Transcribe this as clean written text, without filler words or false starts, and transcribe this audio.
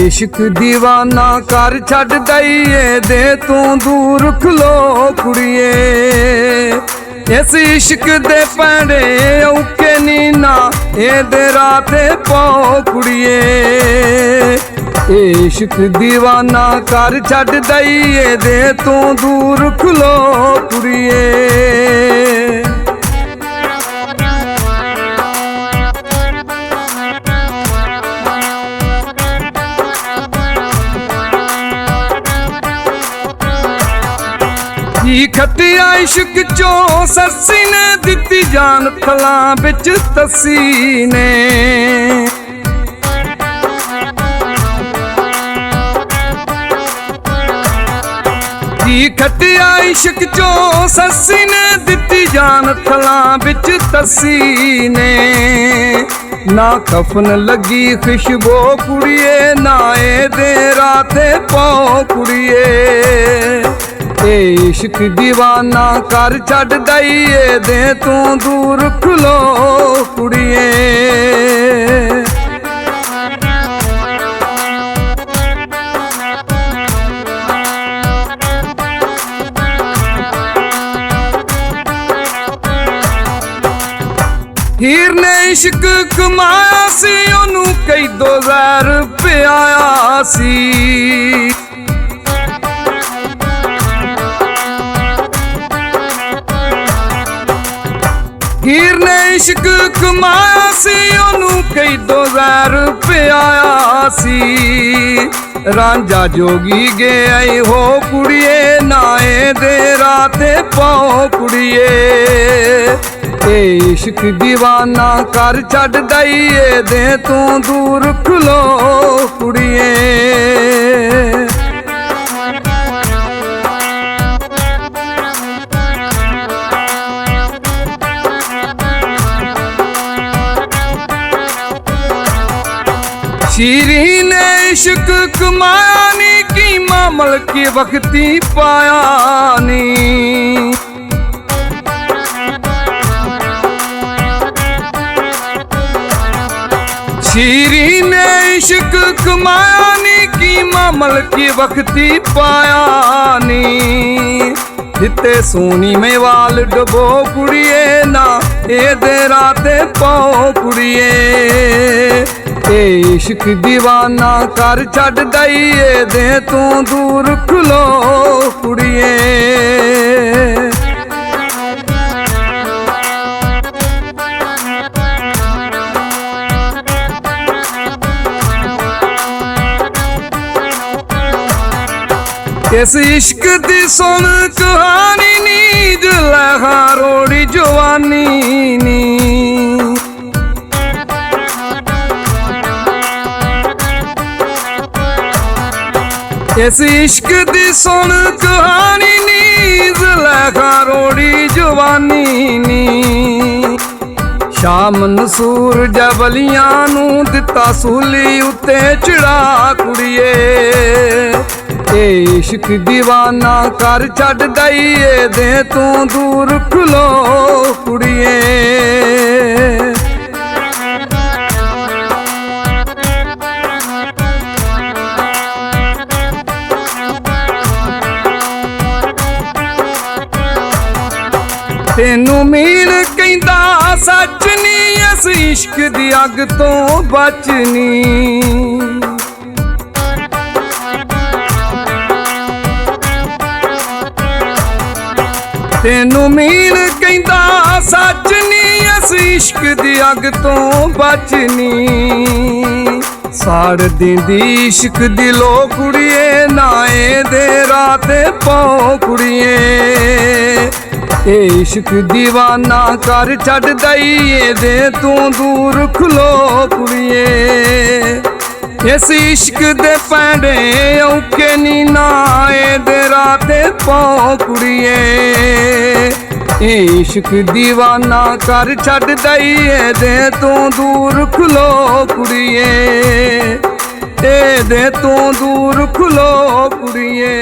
इश्क दीवाना कर छड़ दईए दे तू दूर खलो कुड़िए। इस इश्क दे पैंडे औके नीना ए दे राते पाओ कुड़िए। इश्क दीवाना कर छड़ दईए दे तू दूर खलो कुड़िए। खटिया इश्क चो सस्सी ने दिती जान थला बिच तसी ने। खटिया इश्क चो सस्सी ने दिती जान थला बिच तसी ने। ना कफन लगी खुशबो कुड़िए ना ए दे राते पाओ कुड़िए। इश्क दीवाना कर छड़ दईए दे तू दूर खलो कुड़िए। हीर ने इश्क कमाया सी ओनू कई 2000 रुपया आया सी। हीर ने इश्क कमाया सी ओनू कई 2000 रुपया आया सी। रांझा जोगी गया हो कुड़िए ना ए दे राते पाओ कुड़िए। इश्क दीवाना कर छड़ दईए दे तू दूर खलो कुड़िए। शीरी ने इश्क कमाया नी की मामल की वक्ती पाया नी। शीरी ने इश्क कमाया नी की मामल की वक्ती पाया नी। जिते सोनी में वाल डबो कुड़िए ना ए दे राते पाओ कुड़िए। इश्क दीवाना कर छड़ दईए दे तू दूर खलो कुड़िए। इस इश्क दी सुन कहानी नी जुलेखा रोड़ी जवानी नी। इस इश्क दी सुन कहानी नी जुलेखा रोड़ी जवानी नी। शाम नसूर जबलियां नू दिता सूली उत्ते चढ़ा कुड़िए। इश्क दीवाना कर छड़ दईए दे तू दूर खलो कुड़िए। तेनू मीर कहंदा सच नी इस इश्क दी अग तो बचनी। तेनू मीर कहंदा सच नी इस इश्क दी अग तो बचनी। साड़ देंदी इश्क दिलो कुड़िए ना ए दे राते पाओ कुड़िए। इश्क दीवाना कर छड़ दईए दे तू दूर खलो कुड़िए। इस इश्क दे पैंडे औके नीना ए दे राते पाओ कुड़िए। इश्क दीवाना कर छड़ दईए दे तू दूर खलो कुड़िए। दे तू दूर खलो कुड़िए।